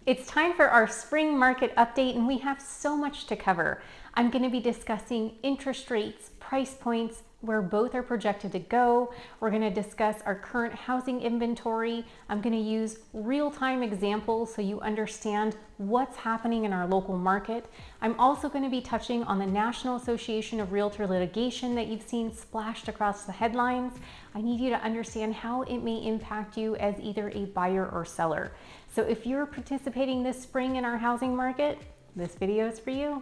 It's time for our spring market update, and we have so much to cover. I'm going to be discussing interest rates, price points, where both are projected to go. We're going to discuss our current housing inventory. I'm going to use real-time examples so you understand what's happening in our local market. I'm also going to be touching on the National Association of Realtor litigation that you've seen splashed across the headlines. I need you to understand how it may impact you as either a buyer or seller. So if you're participating this spring in our housing market, this video is for you.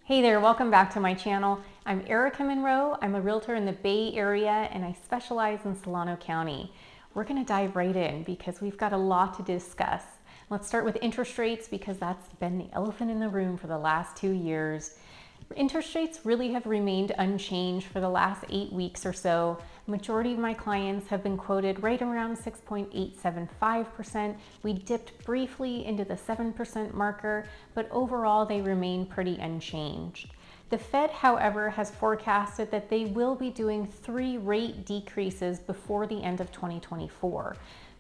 Hey there, welcome back to my channel. I'm Erica Monroe. I'm a realtor in the Bay Area and I specialize in Solano County. We're going to dive right in because we've got a lot to discuss. Let's start with interest rates because that's been the elephant in the room for the last 2 years. Interest rates really have remained unchanged for the last 8 weeks or so. Majority of my clients have been quoted right around 6.875%. We dipped briefly into the 7% marker, but overall they remain pretty unchanged. The Fed, however, has forecasted that they will be doing 3 rate decreases before the end of 2024.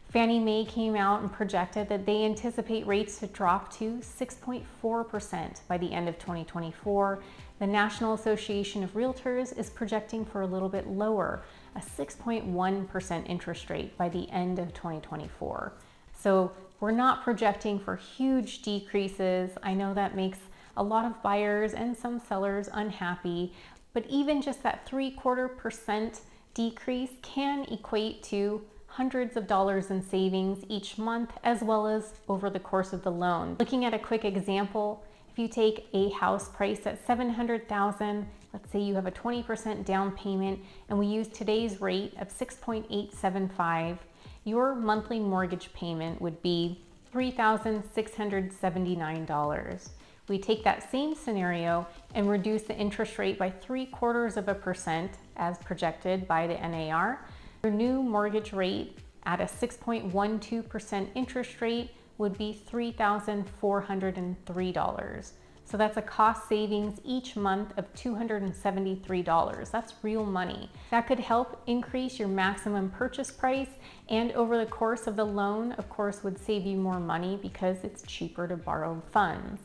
Fannie Mae came out and projected that they anticipate rates to drop to 6.4% by the end of 2024. The National Association of Realtors is projecting for a little bit lower, a 6.1% interest rate by the end of 2024. So we're not projecting for huge decreases. I know that makes a lot of buyers and some sellers unhappy, but even just that 0.75% decrease can equate to hundreds of dollars in savings each month, as well as over the course of the loan. Looking at a quick example, if you take a house price at $700,000, let's say you have a 20% down payment, and we use today's rate of 6.875, your monthly mortgage payment would be $3,679. We take that same scenario and reduce the interest rate by 0.75% as projected by the NAR. Your new mortgage rate at a 6.12% interest rate would be $3,403. So that's a cost savings each month of $273. That's real money. That could help increase your maximum purchase price, and over the course of the loan, of course, would save you more money because it's cheaper to borrow funds.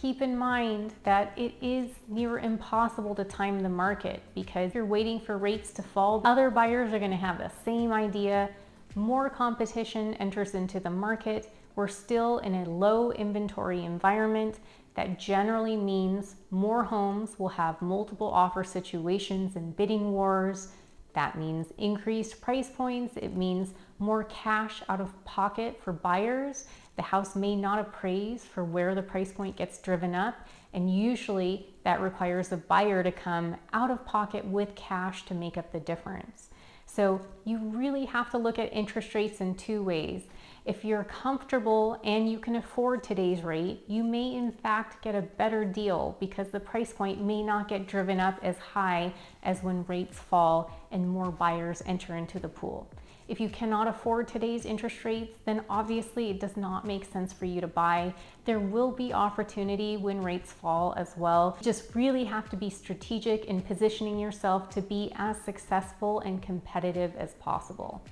Keep in mind that it is near impossible to time the market because you're waiting for rates to fall. Other buyers are going to have the same idea. More competition enters into the market. We're still in a low inventory environment. That generally means more homes will have multiple offer situations and bidding wars. That means increased price points. It means more cash out of pocket for buyers. The house may not appraise for where the price point gets driven up, and usually that requires the buyer to come out of pocket with cash to make up the difference. So you really have to look at interest rates in 2 ways. If you're comfortable and you can afford today's rate, you may in fact get a better deal because the price point may not get driven up as high as when rates fall and more buyers enter into the pool. If you cannot afford today's interest rates, then obviously it does not make sense for you to buy. There will be opportunity when rates fall as well. You just really have to be strategic in positioning yourself to be as successful and competitive as possible.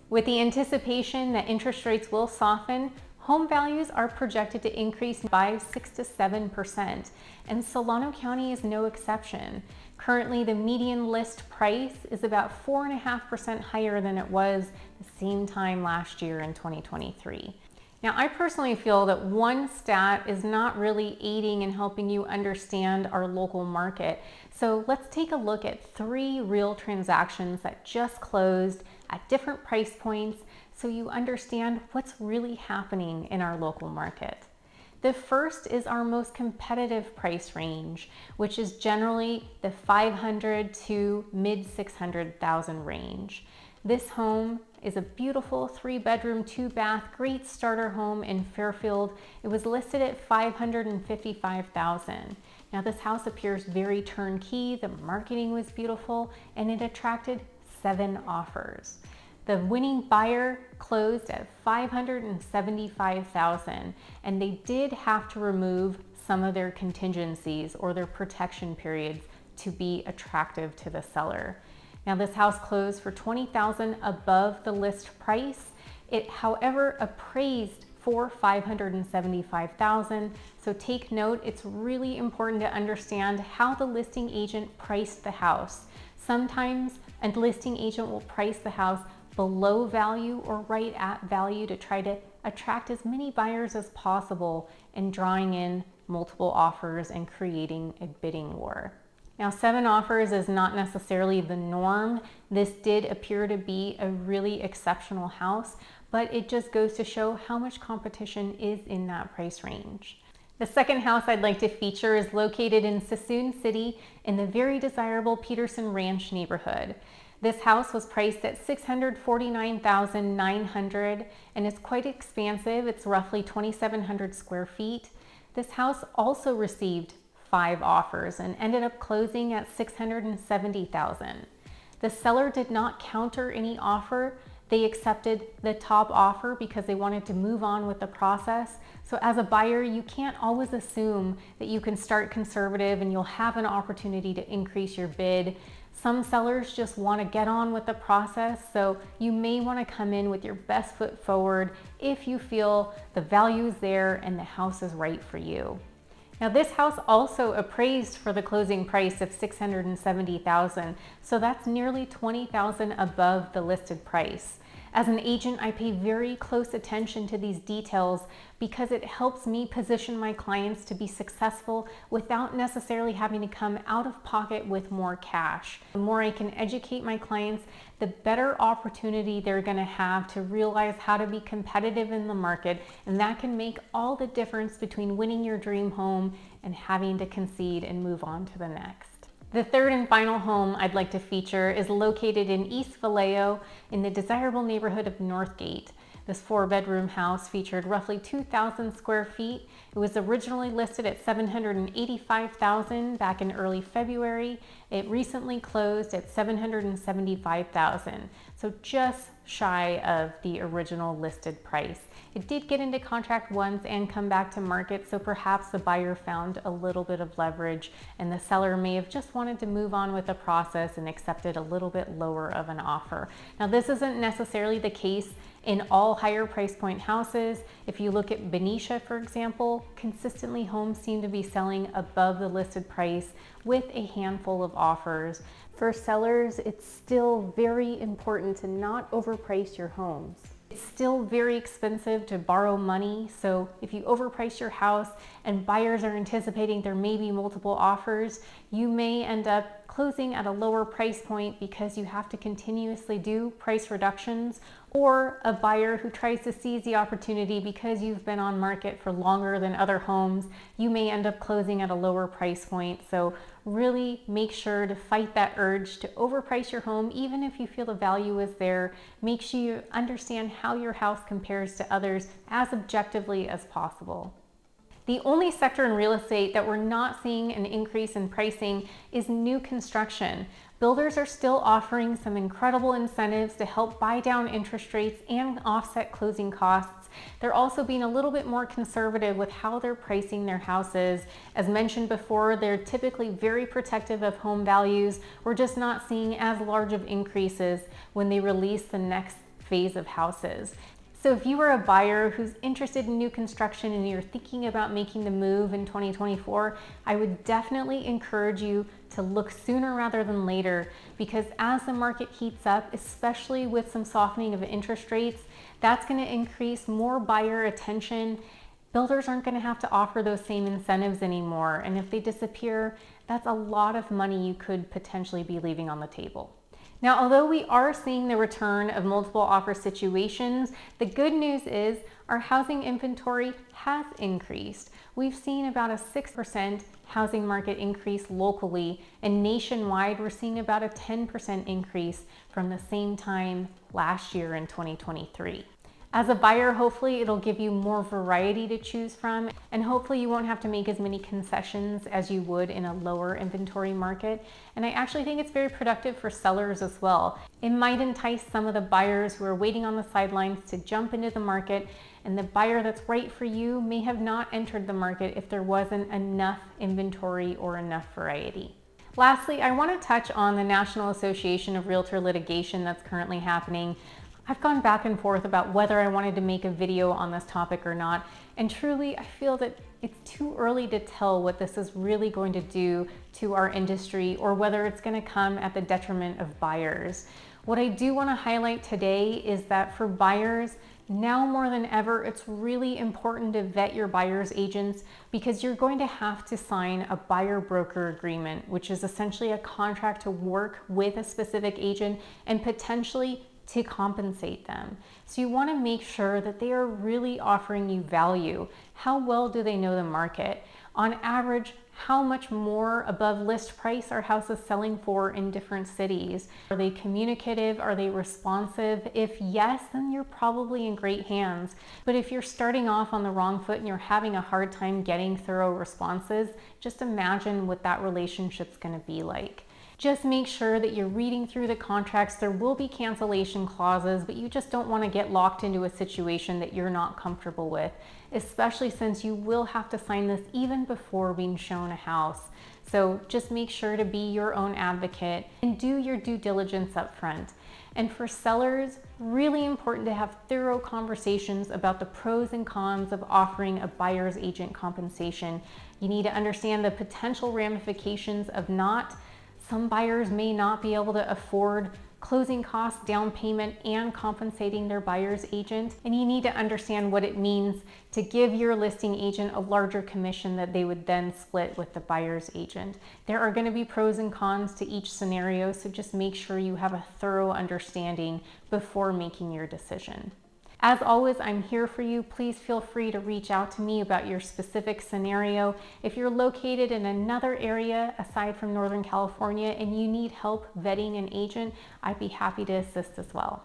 With the anticipation that interest rates will soften, home values are projected to increase by 6 to 7%, and Solano County is no exception. Currently, the median list price is about 4.5% higher than it was the same time last year in 2023. Now, I personally feel that one stat is not really aiding in helping you understand our local market. So let's take a look at 3 real transactions that just closed at different price points so you understand what's really happening in our local market. The first is our most competitive price range, which is generally the $500,000 to mid-$600,000 range. This home is a beautiful 3-bedroom, 2-bath, great starter home in Fairfield. It was listed at $555,000. Now this house appears very turnkey, the marketing was beautiful, and it attracted 7 offers. The winning buyer closed at $575,000, and they did have to remove some of their contingencies or their protection periods to be attractive to the seller. Now this house closed for $20,000 above the list price. It, however, appraised for $575,000. So take note, it's really important to understand how the listing agent priced the house. Sometimes a listing agent will price the house below value or right at value to try to attract as many buyers as possible and drawing in multiple offers and creating a bidding war. Now, 7 offers is not necessarily the norm. This did appear to be a really exceptional house, but it just goes to show how much competition is in that price range. The second house I'd like to feature is located in Suisun City in the very desirable Peterson Ranch neighborhood. This house was priced at $649,900 and it's quite expansive. It's roughly 2,700 square feet. This house also received 5 offers and ended up closing at $670,000. The seller did not counter any offer. They accepted the top offer because they wanted to move on with the process. So as a buyer, you can't always assume that you can start conservative and you'll have an opportunity to increase your bid. Some sellers just want to get on with the process, so you may want to come in with your best foot forward if you feel the value is there and the house is right for you. Now this house also appraised for the closing price of $670,000, so that's nearly $20,000 above the listed price. As an agent, I pay very close attention to these details because it helps me position my clients to be successful without necessarily having to come out of pocket with more cash. The more I can educate my clients, the better opportunity they're going to have to realize how to be competitive in the market, and that can make all the difference between winning your dream home and having to concede and move on to the next. The third and final home I'd like to feature is located in East Vallejo in the desirable neighborhood of Northgate. This 4-bedroom house featured roughly 2,000 square feet. It was originally listed at $785,000 back in early February. It recently closed at $775,000, so just shy of the original listed price. It did get into contract once and come back to market, so perhaps the buyer found a little bit of leverage and the seller may have just wanted to move on with the process and accepted a little bit lower of an offer. Now, this isn't necessarily the case in all higher price point houses. If you look at Benicia, for example, consistently homes seem to be selling above the listed price with a handful of offers. For sellers, it's still very important to not overprice your homes. It's still very expensive to borrow money, so if you overprice your house and buyers are anticipating there may be multiple offers, you may end up closing at a lower price point because you have to continuously do price reductions, or a buyer who tries to seize the opportunity because you've been on market for longer than other homes, you may end up closing at a lower price point. So really make sure to fight that urge to overprice your home, even if you feel the value is there. Make sure you understand how your house compares to others as objectively as possible. The only sector in real estate that we're not seeing an increase in pricing is new construction. Builders are still offering some incredible incentives to help buy down interest rates and offset closing costs. They're also being a little bit more conservative with how they're pricing their houses. As mentioned before, they're typically very protective of home values. We're just not seeing as large of increases when they release the next phase of houses. So if you are a buyer who's interested in new construction and you're thinking about making the move in 2024, I would definitely encourage you to look sooner rather than later, because as the market heats up, especially with some softening of interest rates, that's going to increase more buyer attention. Builders aren't going to have to offer those same incentives anymore, and if they disappear, that's a lot of money you could potentially be leaving on the table. Now, although we are seeing the return of multiple offer situations, the good news is our housing inventory has increased. We've seen about a 6% housing market increase locally, and nationwide we're seeing about a 10% increase from the same time last year in 2023. As a buyer, hopefully it'll give you more variety to choose from, and hopefully you won't have to make as many concessions as you would in a lower inventory market. And I actually think it's very productive for sellers as well. It might entice some of the buyers who are waiting on the sidelines to jump into the market, and the buyer that's right for you may have not entered the market if there wasn't enough inventory or enough variety. Lastly, I want to touch on the National Association of Realtor litigation that's currently happening. I've gone back and forth about whether I wanted to make a video on this topic or not, and truly I feel that it's too early to tell what this is really going to do to our industry or whether it's going to come at the detriment of buyers. What I do want to highlight today is that for buyers, now more than ever, it's really important to vet your buyer's agents because you're going to have to sign a buyer broker agreement, which is essentially a contract to work with a specific agent and potentially to compensate them. So you want to make sure that they are really offering you value. How well do they know the market? On average, how much more above list price are houses selling for in different cities? Are they communicative? Are they responsive? If yes, then you're probably in great hands. But if you're starting off on the wrong foot and you're having a hard time getting thorough responses, just imagine what that relationship's going to be like. Just make sure that you're reading through the contracts. There will be cancellation clauses, but you just don't want to get locked into a situation that you're not comfortable with, especially since you will have to sign this even before being shown a house. So just make sure to be your own advocate and do your due diligence up front. And for sellers, really important to have thorough conversations about the pros and cons of offering a buyer's agent compensation. You need to understand the potential ramifications of not. Some buyers may not be able to afford closing costs, down payment, and compensating their buyer's agent. And you need to understand what it means to give your listing agent a larger commission that they would then split with the buyer's agent. There are going to be pros and cons to each scenario, so just make sure you have a thorough understanding before making your decision. As always, I'm here for you. Please feel free to reach out to me about your specific scenario. If you're located in another area aside from Northern California and you need help vetting an agent, I'd be happy to assist as well.